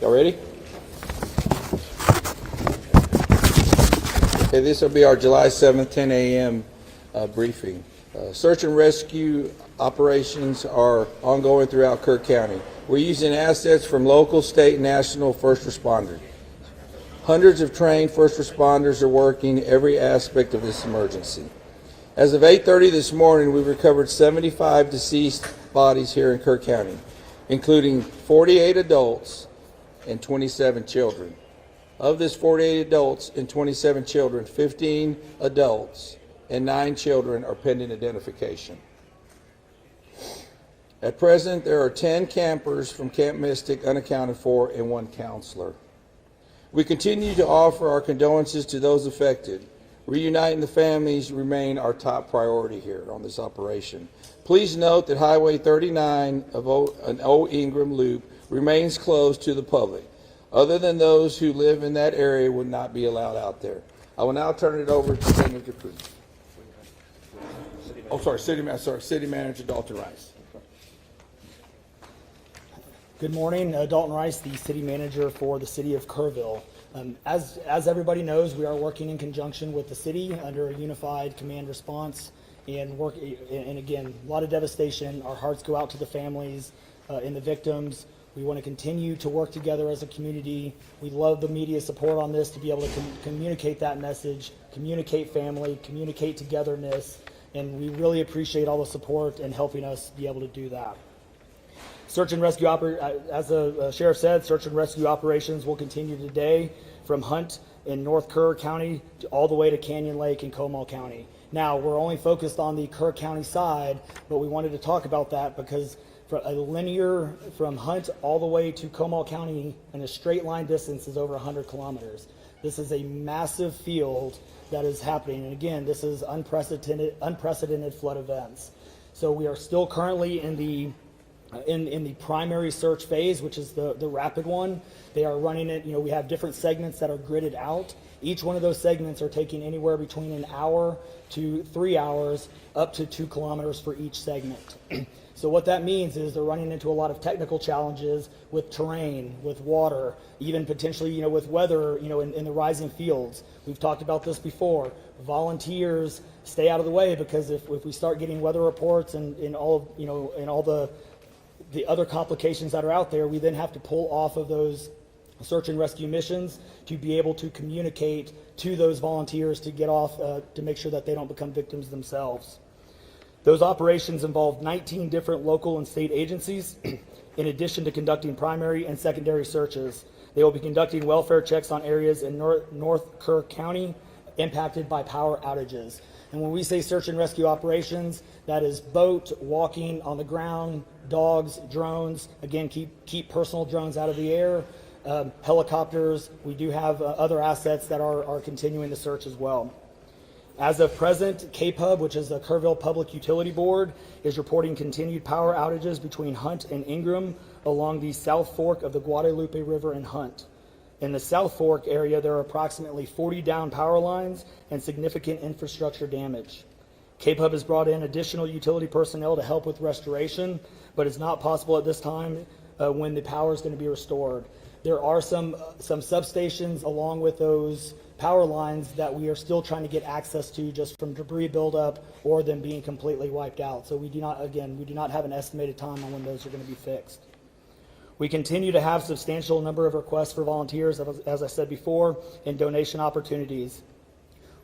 Y'all ready? Okay, this will be our July 7th, 10 a.m. Briefing. Search and rescue operations are ongoing throughout Kerr County. We're using assets from local, state, and national first responders. Hundreds of trained first responders are working every aspect of this emergency. As of 8:30 this morning, we recovered 75 deceased bodies here in Kerr County, including 48 adults and 27 children. Of this 48 adults and 27 children, 15 adults and 9 children are pending identification. At present, there are 10 campers from Camp Mystic unaccounted for and 1 counselor. We continue to offer our condolences to those affected. Reuniting the families remain our top priority here on this operation. Please note that Highway 39 of an Old Ingram Loop remains closed to the public. Other than those who live in that area would not be allowed out there. I will now turn it over to Senator Cruz. City Manager Dalton Rice. Good morning, Dalton Rice, the City Manager for the City of Kerrville. As everybody knows, we are working in conjunction with the city under a unified command response and again, a lot of devastation. Our hearts go out to the families and the victims. We want to continue to work together as a community. We love the media support on this to be able to communicate that message, communicate family, communicate togetherness, and we really appreciate all the support and helping us be able to do that. Search and rescue, as the sheriff said, search and rescue operations will continue today from Hunt in North Kerr County all the way to Canyon Lake in Comal County. Now, we're only focused on the Kerr County side, but we wanted to talk about that because for a linear from Hunt all the way to Comal County in a straight line distance is over 100 kilometers. This is a massive field that is happening. And again, this is unprecedented flood events. So we are still currently in the primary search phase, which is the rapid one. They are running it, we have different segments that are gridded out. Each one of those segments are taking anywhere between an hour to 3 hours, up to 2 kilometers for each segment. So what that means is they're running into a lot of technical challenges with terrain, with water, even potentially, with weather, in the rising fields. We've talked about this before. Volunteers stay out of the way because if we start getting weather reports and all the other complications that are out there, we then have to pull off of those search and rescue missions to be able to communicate to those volunteers to get off, to make sure that they don't become victims themselves. Those operations involve 19 different local and state agencies, in addition to conducting primary and secondary searches. They will be conducting welfare checks on areas in North Kerr County impacted by power outages. And when we say search and rescue operations, that is boat, walking, on the ground, dogs, drones. Again, keep personal drones out of the air, helicopters. We do have other assets that are continuing the search as well. As of present, KPUB, which is the Kerrville Public Utility Board, is reporting continued power outages between Hunt and Ingram along the South Fork of the Guadalupe River in Hunt. In the South Fork area, there are approximately 40 down power lines and significant infrastructure damage. KPUB has brought in additional utility personnel to help with restoration, but it's not possible at this time when the power is going to be restored. There are some substations along with those power lines that we are still trying to get access to just from debris buildup or them being completely wiped out. So we do not have an estimated time on when those are going to be fixed. We continue to have substantial number of requests for volunteers, as I said before, and donation opportunities.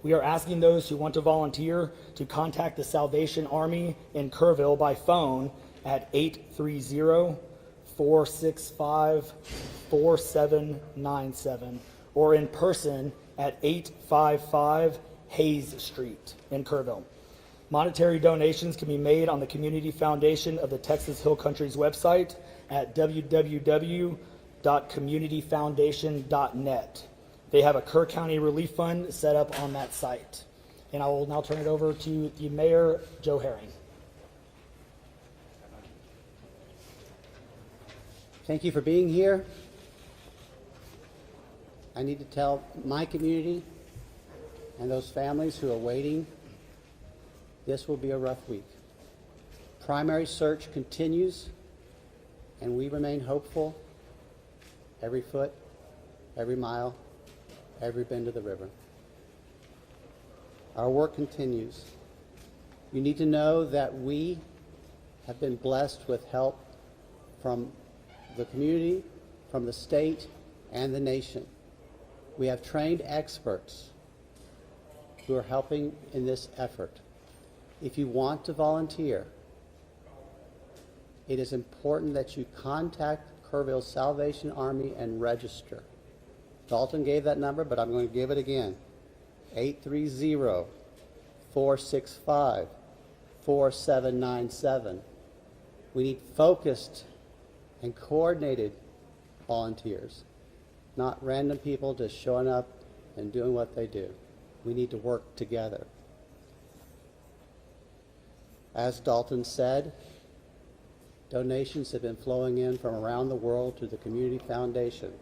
We are asking those who want to volunteer to contact the Salvation Army in Kerrville by phone at 830-465-4797 or in person at 855 Hayes Street in Kerrville. Monetary donations can be made on the Community Foundation of the Texas Hill Country's website at www.communityfoundation.net. They have a Kerr County Relief Fund set up on that site. And I will now turn it over to the Mayor, Joe Herring. Thank you for being here. I need to tell my community and those families who are waiting, this will be a rough week. Primary search continues, and we remain hopeful every foot, every mile, every bend of the river. Our work continues. You need to know that we have been blessed with help from the community, from the state, and the nation. We have trained experts who are helping in this effort. If you want to volunteer, it is important that you contact Kerrville's Salvation Army and register. Dalton gave that number, but I'm going to give it again. 830-465-4797. We need focused and coordinated volunteers, not random people just showing up and doing what they do. We need to work together. As Dalton said, donations have been flowing in from around the world to the Community Foundation.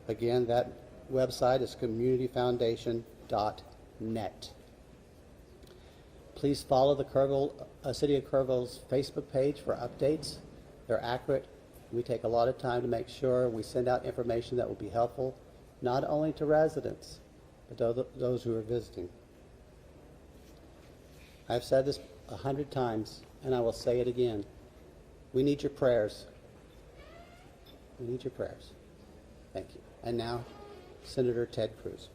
Again, that website is communityfoundation.net. Please follow the City of Kerrville's Facebook page for updates. They're accurate. We take a lot of time to make sure we send out information that will be helpful, not only to residents, but to those who are visiting. I've said this 100 times, and I will say it again. We need your prayers. We need your prayers. Thank you. And now, Senator Ted Cruz.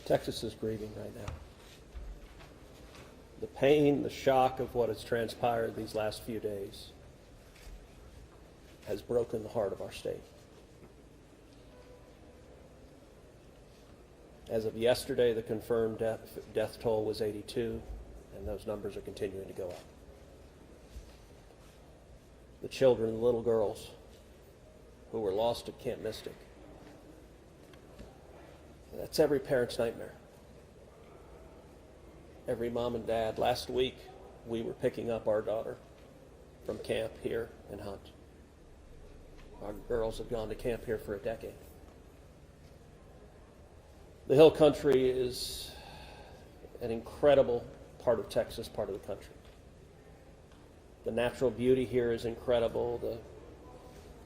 Texas is grieving right now. The pain, the shock of what has transpired these last few days has broken the heart of our state. As of yesterday, the confirmed death toll was 82, and those numbers are continuing to go up. The children, the little girls who were lost at Camp Mystic, that's every parent's nightmare. Every mom and dad. Last week, we were picking up our daughter from camp here in Hunt. Our girls have gone to camp here for a decade. The Hill Country is an incredible part of Texas, part of the country. The natural beauty here is incredible. The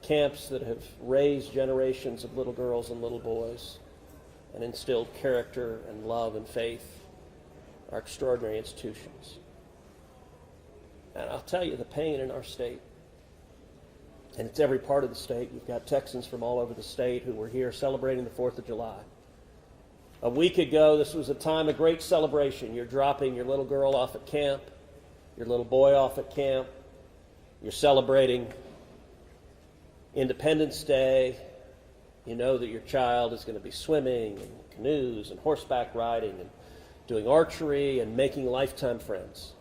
camps that have raised generations of little girls and little boys and instilled character and love and faith are extraordinary institutions. And I'll tell you, the pain in our state, and it's every part of the state. You've got Texans from all over the state who were here celebrating the 4th of July. A week ago, this was a time of great celebration. You're dropping your little girl off at camp, your little boy off at camp. You're celebrating Independence Day. You know that your child is going to be swimming and canoes and horseback riding and doing archery and making lifetime friends.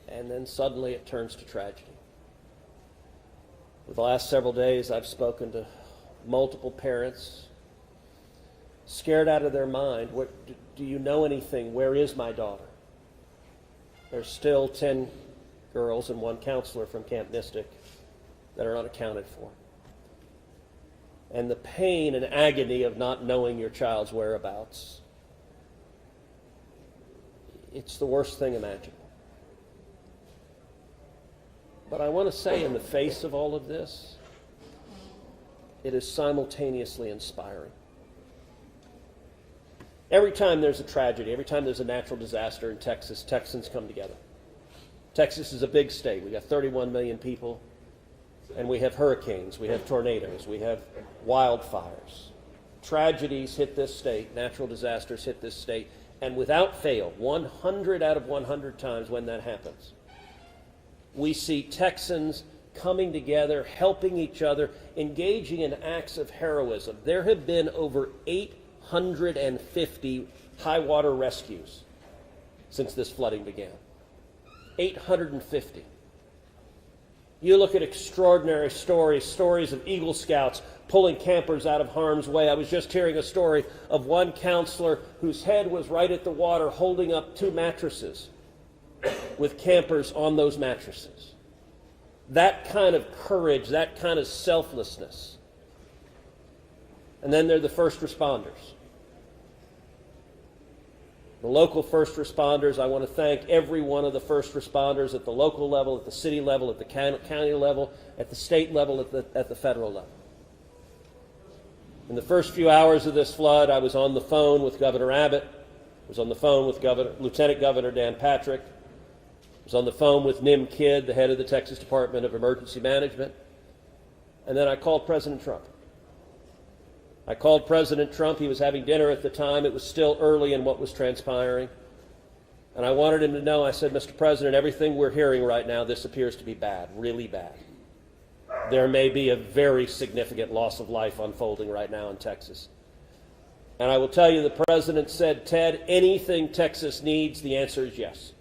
And then suddenly it turns to tragedy. For the last several days, I've spoken to multiple parents, scared out of their mind. Do you know anything? Where is my daughter? There's still 10 girls and 1 counselor from Camp Mystic that are unaccounted for. And the pain and agony of not knowing your child's whereabouts, it's the worst thing imaginable. But I want to say, in the face of all of this, it is simultaneously inspiring. Every time there's a tragedy, every time there's a natural disaster in Texas, Texans come together. Texas is a big state. We've got 31 million people, and we have hurricanes, we have tornadoes, we have wildfires. Tragedies hit this state, natural disasters hit this state, and without fail, 100 out of 100 times when that happens, we see Texans coming together, helping each other, engaging in acts of heroism. There have been over 850 high water rescues since this flooding began. 850. You look at extraordinary stories of Eagle Scouts pulling campers out of harm's way. I was just hearing a story of one counselor whose head was right at the water holding up 2 mattresses with campers on those mattresses. that kind of courage, that kind of selflessness. And then there are the first responders. The local first responders, I want to thank every one of the first responders at the local level, at the city level, at the county level, at the state level, at the federal level. In the first few hours of this flood, I was on the phone with Governor Abbott. I was on the phone with Lieutenant Governor Dan Patrick. I was on the phone with Nim Kidd, the head of the Texas Department of Emergency Management. And then I called President Trump. I called President Trump. He was having dinner at the time. It was still early in what was transpiring. And I wanted him to know, I said, Mr. President, everything we're hearing right now, this appears to be bad, really bad. There may be a very significant loss of life unfolding right now in Texas. And I will tell you, the President said, Ted, anything Texas needs, the answer is yes.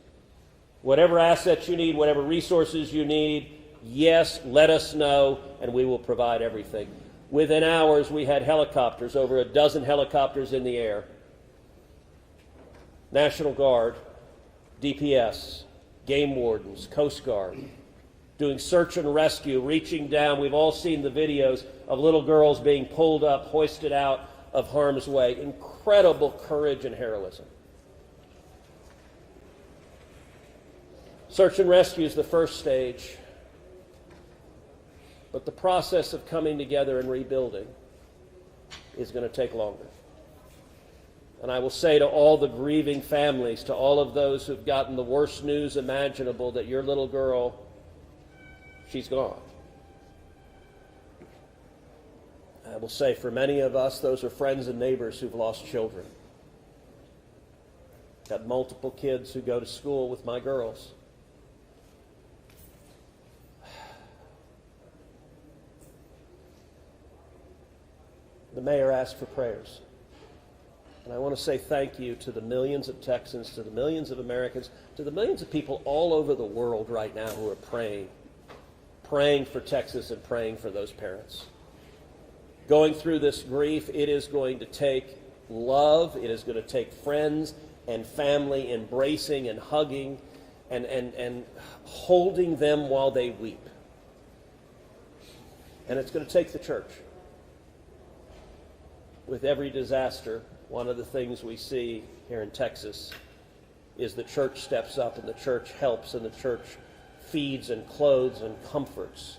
Whatever assets you need, whatever resources you need, yes, let us know, and we will provide everything. Within hours, we had helicopters, over a dozen helicopters in the air. National Guard, DPS, game wardens, Coast Guard, doing search and rescue, reaching down. We've all seen the videos of little girls being pulled up, hoisted out of harm's way. Incredible courage and heroism. Search and rescue is the first stage. But the process of coming together and rebuilding is going to take longer. And I will say to all the grieving families, to all of those who've gotten the worst news imaginable, that your little girl, she's gone. I will say for many of us, those are friends and neighbors who've lost children. Got multiple kids who go to school with my girls. The mayor asked for prayers. And I want to say thank you to the millions of Texans, to the millions of Americans, to the millions of people all over the world right now who are praying for Texas and praying for those parents. Going through this grief, it is going to take love, it is going to take friends and family embracing and hugging and holding them while they weep. And it's going to take the church. With every disaster, one of the things we see here in Texas is the church steps up and the church helps and the church feeds and clothes and comforts.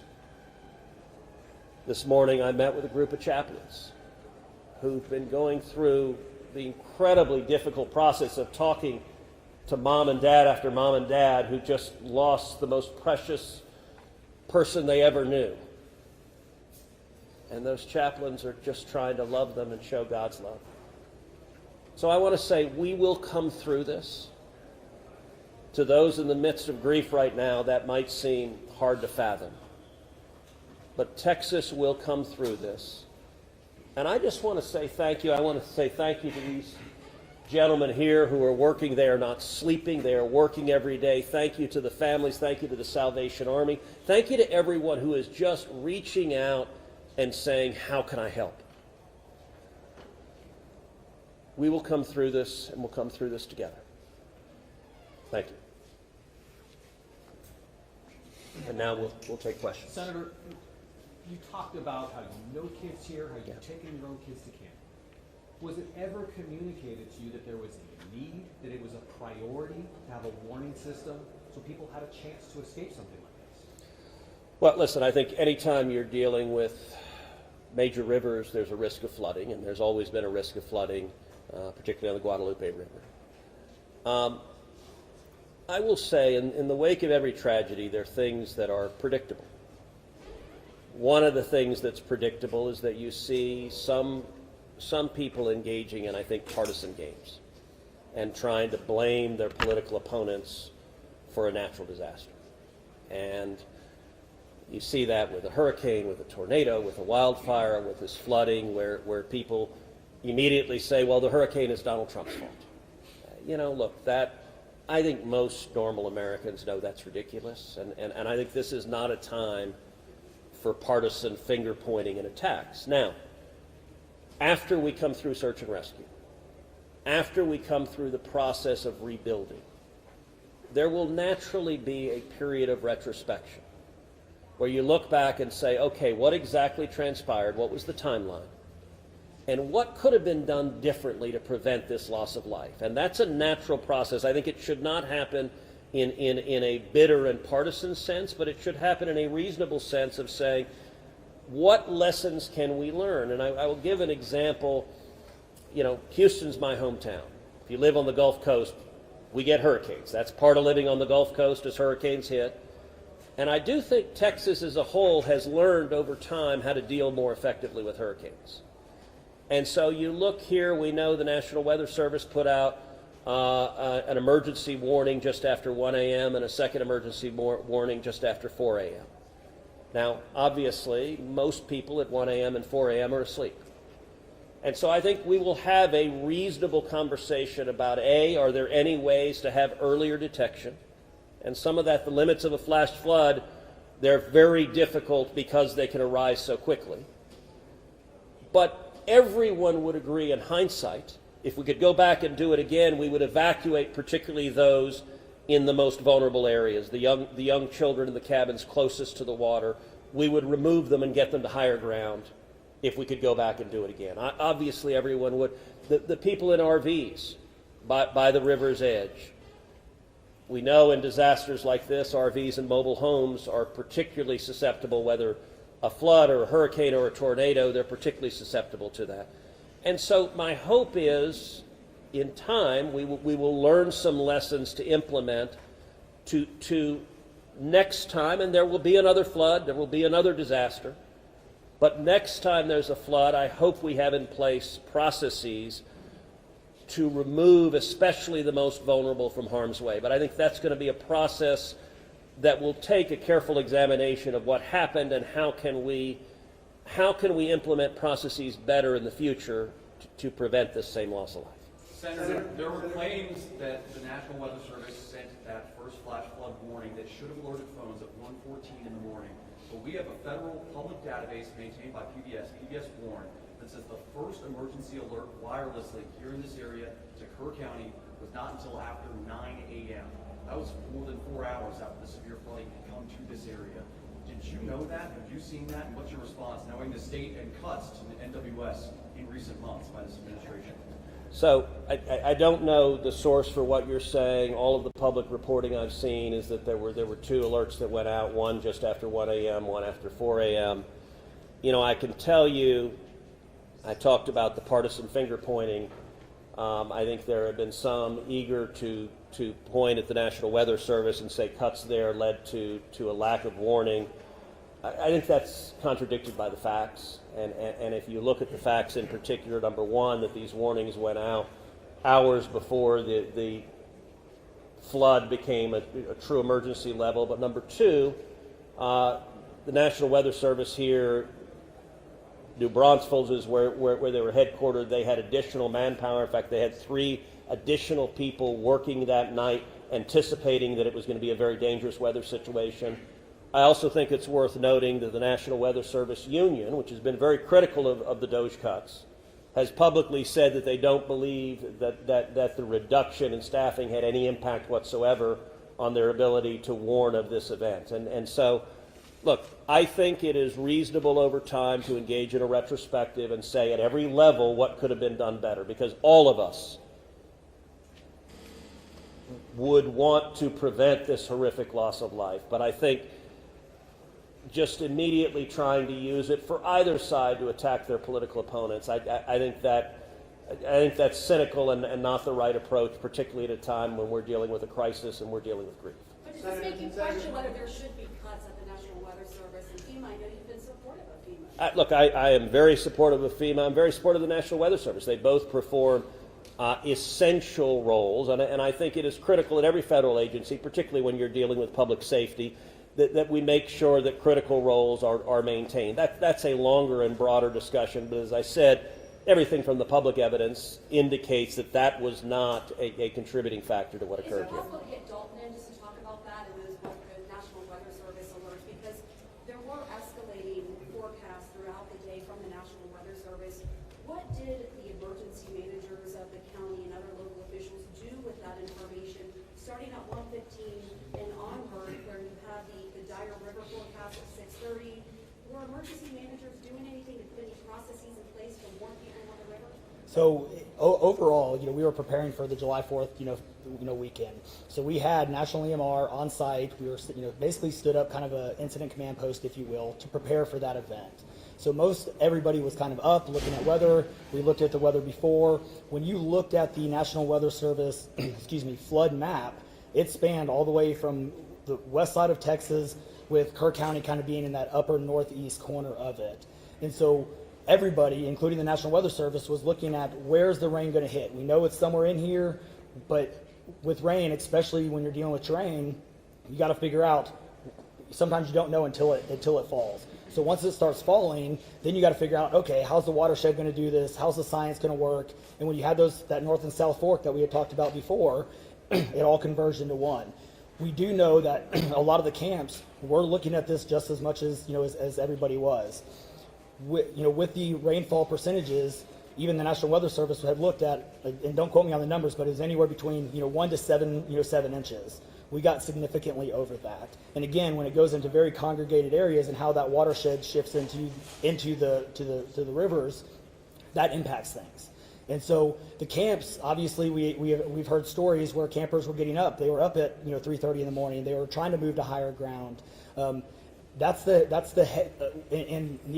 This morning I met with a group of chaplains who've been going through the incredibly difficult process of talking to mom and dad after mom and dad who just lost the most precious person they ever knew. And those chaplains are just trying to love them and show God's love. So I want to say we will come through this. To those in the midst of grief right now, that might seem hard to fathom. But Texas will come through this. And I just want to say thank you. I want to say thank you to these gentlemen here who are working. They are not sleeping. They are working every day. Thank you to the families. Thank you to the Salvation Army. Thank you to everyone who is just reaching out and saying, how can I help? We will come through this, and we'll come through this together. Thank you. And now we'll take questions. Senator, you talked about how you know kids here, how you've taken your own kids to camp. Was it ever communicated to you that there was a need, that it was a priority to have a warning system so people had a chance to escape something like this? Well, listen, I think anytime you're dealing with major rivers, there's a risk of flooding, and there's always been a risk of flooding, particularly on the Guadalupe River. I will say, in the wake of every tragedy, there are things that are predictable. One of the things that's predictable is that you see some people engaging in, I think, partisan games and trying to blame their political opponents for a natural disaster. And you see that with a hurricane, with a tornado, with a wildfire, with this flooding, where people immediately say, well, the hurricane is Donald Trump's fault. Look, I think most normal Americans know that's ridiculous, and I think this is not a time for partisan finger-pointing and attacks. Now, after we come through search and rescue, after we come through the process of rebuilding, there will naturally be a period of retrospection. where you look back and say, okay, what exactly transpired? What was the timeline? And what could have been done differently to prevent this loss of life? And that's a natural process. I think it should not happen in a bitter and partisan sense, but it should happen in a reasonable sense of saying, what lessons can we learn? And I will give an example. You know, Houston's my hometown. If you live on the Gulf Coast, we get hurricanes. That's part of living on the Gulf Coast as hurricanes hit. And I do think Texas as a whole has learned over time how to deal more effectively with hurricanes. And so you look here, we know the National Weather Service put out an emergency warning just after 1 a.m. and a second emergency warning just after 4 a.m. Now, obviously, most people at 1 a.m. and 4 a.m. are asleep. And so I think we will have a reasonable conversation about, A, are there any ways to have earlier detection? And some of that, the limits of a flash flood, they're very difficult because they can arise so quickly. But everyone would agree in hindsight, if we could go back and do it again, we would evacuate particularly those in the most vulnerable areas, the young children in the cabins closest to the water. We would remove them and get them to higher ground if we could go back and do it again. Obviously, everyone would. The people in RVs by the river's edge. We know in disasters like this, RVs and mobile homes are particularly susceptible, whether a flood or a hurricane or a tornado, they're particularly susceptible to that. And so my hope is, in time, we will learn some lessons to implement to next time, and there will be another flood, there will be another disaster. But next time there's a flood, I hope we have in place processes to remove especially the most vulnerable from harm's way. But I think that's going to be a process that will take a careful examination of what happened and how can we implement processes better in the future to prevent this same loss of life. Senator, there were claims that the National Weather Service sent that first flash flood warning that should have alerted phones at 1:14 in the morning. But we have a federal public database maintained by PBS Warn, that says the first emergency alert wirelessly here in this area to Kerr County was not until after 9 a.m. That was more than 4 hours after the severe flooding had come to this area. Did you know that? Have you seen that? And what's your response, knowing the state and cuts to the NWS in recent months by this administration? So I don't know the source for what you're saying. All of the public reporting I've seen is that there were two alerts that went out, one just after 1 a.m., one after 4 a.m. You know, I can tell you, I talked about the partisan finger pointing. I think there have been some eager to point at the National Weather Service and say cuts there led to a lack of warning. I think that's contradicted by the facts. And if you look at the facts in particular, number one, that these warnings went out hours before the flood became a true emergency level. But number two, the National Weather Service here, New Braunfels is where they were headquartered. They had additional manpower. In fact, they had 3 additional people working that night, anticipating that it was going to be a very dangerous weather situation. I also think it's worth noting that the National Weather Service Union, which has been very critical of the DOGE cuts, has publicly said that they don't believe that the reduction in staffing had any impact whatsoever on their ability to warn of this event. And so, look, I think it is reasonable over time to engage in a retrospective and say at every level what could have been done better, because all of us would want to prevent this horrific loss of life. But I think just immediately trying to use it for either side to attack their political opponents, I think that's cynical and not the right approach, particularly at a time when we're dealing with a crisis and we're dealing with grief. But does this make you question whether there should be cuts at the National Weather Service and FEMA? I know you've been supportive of FEMA. Look, I am very supportive of FEMA. I'm very supportive of the National Weather Service. They both perform essential roles, and I think it is critical in every federal agency, particularly when you're dealing with public safety, that we make sure that critical roles are maintained. That's a longer and broader discussion, but as I said, everything from the public evidence indicates that was not a contributing factor to what occurred here. Is it possible to get Dalton in just to talk about that and those the National Weather Service alerts? Because there were escalating forecasts throughout the day from the National Weather Service. What did the emergency managers of the county and other local officials do with that information, starting at 1:15 and onward, where you have the dire river forecast at 6:30 were emergency managers doing anything to put any processes in place for more people on the river? So overall, we were preparing for the July 4th, weekend. So we had National EMR on site. We were, basically stood up kind of a incident command post, if you will, to prepare for that event. So everybody was kind of up looking at weather. We looked at the weather before. When you looked at the National Weather Service, flood map, it spanned all the way from the west side of Texas, with Kerr County kind of being in that upper northeast corner of it. And so everybody, including the National Weather Service, was looking at where's the rain going to hit. We know it's somewhere in here, but with rain, especially when you're dealing with terrain, you got to figure out, sometimes you don't know until it falls. So once it starts falling, then you got to figure out, okay, how's the watershed going to do this? How's the science going to work? And when you had that north and south fork that we had talked about before, it all converged into one. We do know that a lot of the camps were looking at this just as much as everybody was. With the rainfall percentages, even the National Weather Service had looked at, and don't quote me on the numbers, but it was anywhere between 1 to 7 inches. We got significantly over that. And again, when it goes into very congregated areas and how that watershed shifts into the rivers, that impacts things. And so the camps, obviously, we've heard stories where campers were getting up. They were up at 3:30 in the morning. They were trying to move to higher ground. And the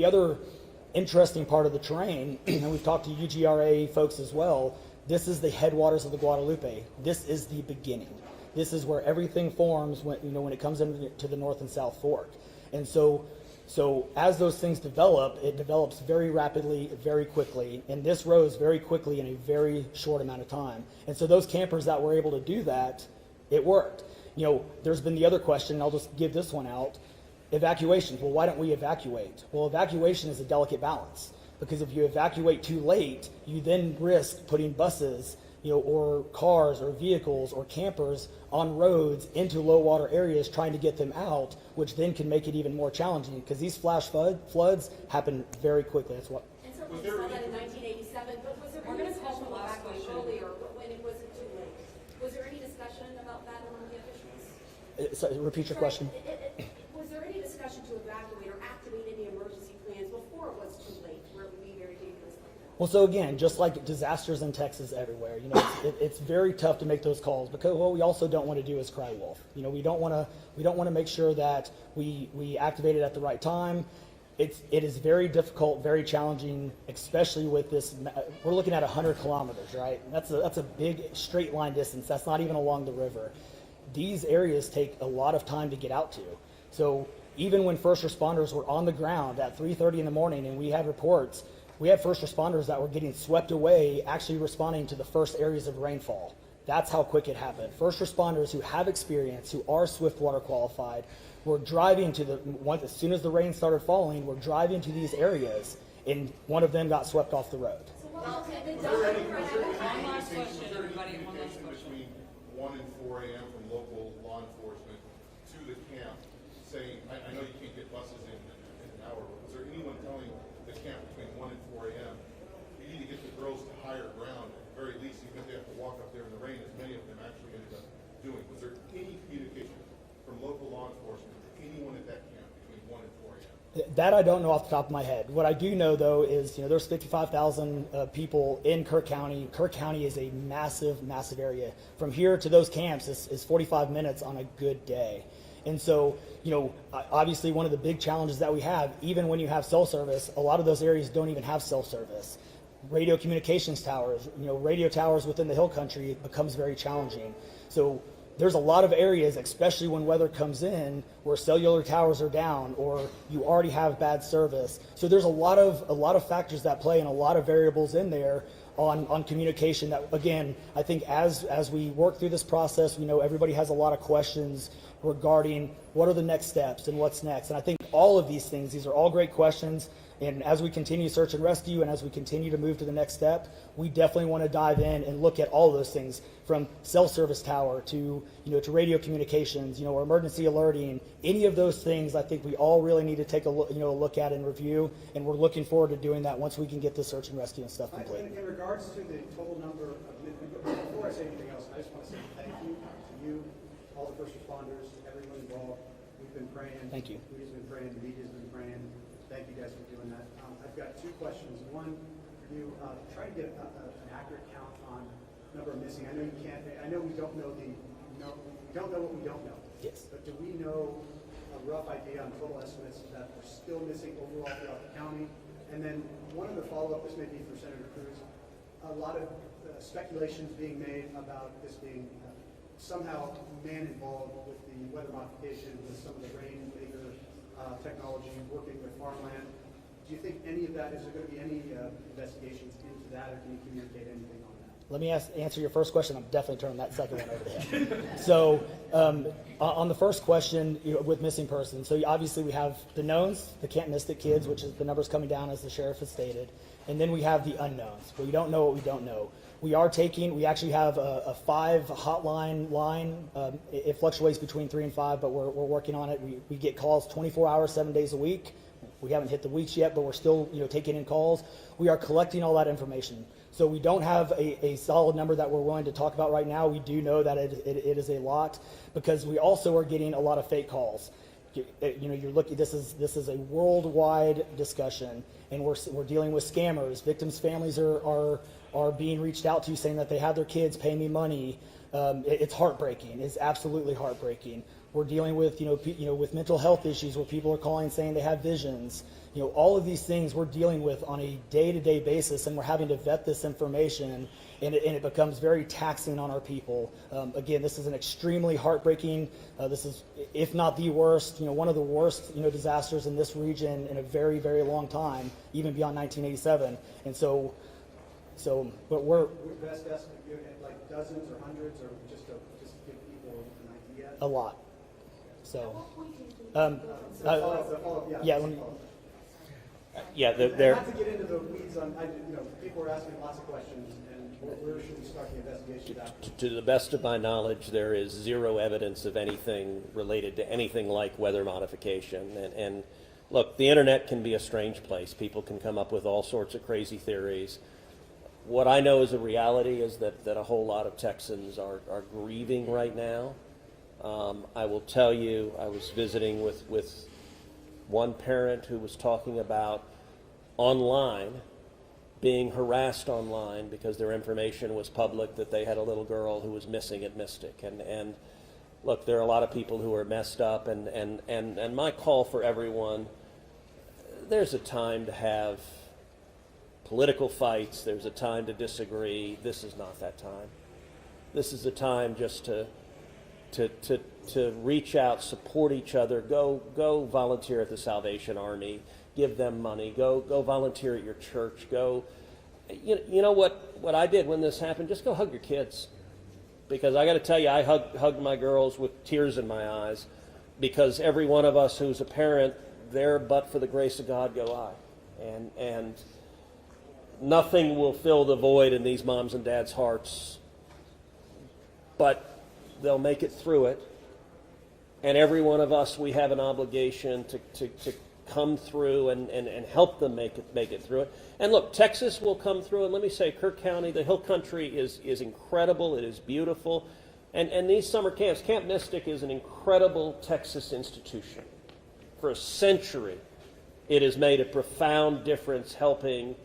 other interesting part of the terrain, and we've talked to UGRA folks as well. This is the headwaters of the Guadalupe. This is the beginning. This is where everything forms when it comes into the North and South Fork. And so as those things develop, it develops very rapidly, very quickly, and this rose very quickly in a very short amount of time. And so those campers that were able to do that, it worked. There's been the other question, and I'll just give this one out. Evacuations. Well, why don't we evacuate? Well, evacuation is a delicate balance, because if you evacuate too late, you then risk putting buses, or cars or vehicles or campers on roads into low water areas trying to get them out, which then can make it even more challenging, because these flash floods happen very quickly. That's what. And so we saw that in 1987, but was there any discussion about evacuating earlier, when it wasn't too late? Was there any discussion about that among the officials? So, repeat your question. Was there any discussion to evacuate or activate any emergency plans before it was too late, where it would be very dangerous like that? Well, so again, just like disasters in Texas everywhere, it's very tough to make those calls, because what we also don't want to do is cry wolf. We don't want to make sure that we activate it at the right time. It is very difficult, very challenging, especially with this. We're looking at 100 kilometers, right? That's a big straight line distance. That's not even along the river. These areas take a lot of time to get out to. So even when first responders were on the ground at 3:30 in the morning, and we had reports, we had first responders that were getting swept away, actually responding to the first areas of rainfall. That's how quick it happened. First responders who have experience, who are Swiftwater qualified, were driving as soon as the rain started falling, were driving to these areas, and one of them got swept off the road. One last question, everybody, one last question. Between 1 and 4 a.m. from local law enforcement to the camp, saying, I know you can't get buses in an hour, but was there anyone telling the camp between 1 and 4 a.m., you need to get the girls to higher ground, at the very least, even if they have to walk up there in the rain, as many of them actually ended up doing? Was there any communication from local law enforcement to anyone at that camp between 1 and 4 a.m.? That I don't know off the top of my head. What I do know, though, is there's 55,000 people in Kerr County. Kerr County is a massive, massive area. From here to those camps is 45 minutes on a good day. And so, obviously one of the big challenges that we have, even when you have cell service, a lot of those areas don't even have cell service. Radio communications towers, radio towers within the hill country becomes very challenging. So there's a lot of areas, especially when weather comes in, where cellular towers are down or you already have bad service. So there's a lot of factors that play and a lot of variables in there on communication that, again, I think as we work through this process, everybody has a lot of questions regarding what are the next steps and what's next. And I think all of these are all great questions. And as we continue search and rescue and as we continue to move to the next step, we definitely want to dive in and look at all those things, from cell service tower to radio communications, or emergency alerting. Any of those things, I think we all really need to take a look at and review. And we're looking forward to doing that once we can get the search and rescue and stuff complete. In regards to the total number of, before I say anything else, I just want to say thank you to you, all the first responders, everyone involved. We've been praying. Thank you. We've been praying. The media's been praying. Thank you guys for doing that. I've got two questions. One, you try to get an accurate count on number of missing. I know you can't. I know we don't know we don't know what we don't know. Yes. But do we know a rough idea on total estimates that are still missing overall throughout the county? And then one of the follow-up, this may be for Senator Cruz, a lot of speculations being made about this being somehow man involved with the weather modification, with some of the rain maker technology, working with farmland. Do you think any of that, is there going to be any investigations into that, or can you communicate anything on that? Let me answer your first question. I'm definitely turning that second one over to him. So on the first question, with missing persons, so obviously we have the knowns, the Camp Mystic kids, which is the numbers coming down as the sheriff has stated, and then we have the unknowns. We don't know what we don't know. We actually have a 5 hotline line. It fluctuates between 3 and 5, but we're working on it. We get calls 24 hours, 7 days a week. We haven't hit the weeks yet, but we're still taking in calls. We are collecting all that information. So we don't have a solid number that we're willing to talk about right now. We do know that it is a lot, because we also are getting a lot of fake calls. You're looking. This is a worldwide discussion, and we're dealing with scammers. Victims' families are being reached out to, saying that they have their kids pay me money. It's heartbreaking. It's absolutely heartbreaking. We're dealing with with mental health issues, where people are calling saying they have visions. All of these things we're dealing with on a day-to-day basis, and we're having to vet this information, and it becomes very taxing on our people. Again, this is an extremely heartbreaking. This is, if not the worst, one of the worst disasters in this region in a very, very long time, even beyond 1987. And but we're best estimate, like dozens or hundreds, or just to give people an idea. A lot. So, Yeah. let me. Yeah, Not to get into the weeds on, people are asking lots of questions, and where should we start the investigation at? to the best of my knowledge, there is zero evidence of anything related to anything like weather modification. And look, the internet can be a strange place. People can come up with all sorts of crazy theories. What I know is a reality is that a whole lot of Texans are grieving right now. I will tell you, I was visiting with one parent who was talking about online, being harassed online because their information was public, that they had a little girl who was missing at Mystic. And look, there are a lot of people who are messed up, and my call for everyone, there's a time to have political fights, there's a time to disagree. This is not that time. This is a time just to reach out, support each other, go volunteer at the Salvation Army, give them money, go volunteer at your church, you know what I did when this happened? Just go hug your kids. Because I got to tell you, I hugged my girls with tears in my eyes, because every one of us who's a parent, there but for the grace of God go I. And nothing will fill the void in these moms and dads' hearts, but they'll make it through it. And every one of us, we have an obligation to come through and help them make it through it. And look, Texas will come through, and let me say, Kerr County, the Hill Country is incredible. It is beautiful. And these summer camps, Camp Mystic is an incredible Texas institution. For a century, it has made a profound difference helping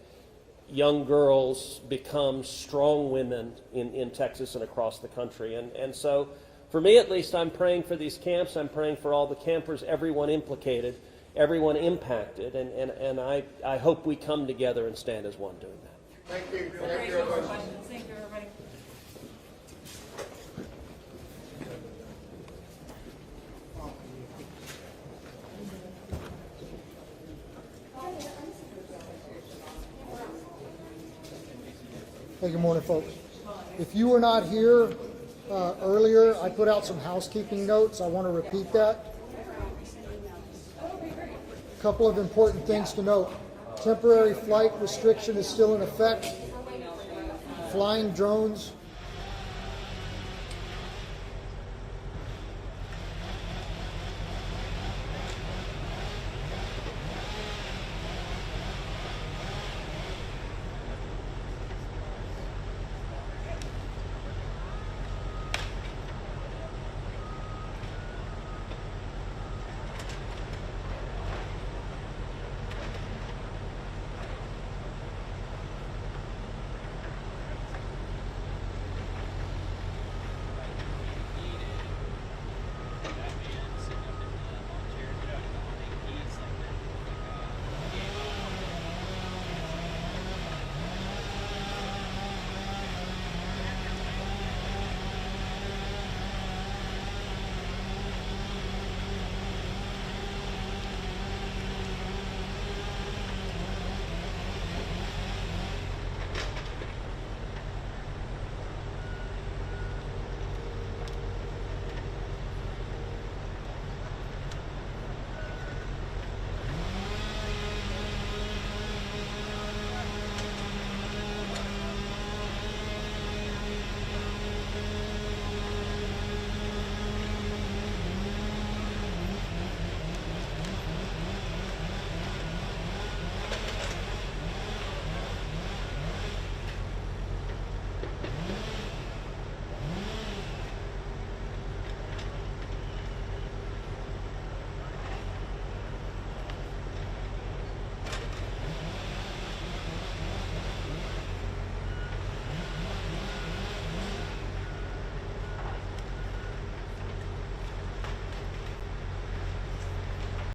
young girls become strong women in Texas and across the country. And so, for me at least, I'm praying for these camps. I'm praying for all the campers, everyone implicated, everyone impacted. And I hope we come together and stand as one doing that. Thank you. Thank you, everybody. Hey, good morning, folks. If you were not here earlier, I put out some housekeeping notes. I want to repeat that. A couple of important things to note. Temporary flight restriction is still in effect. Flying drones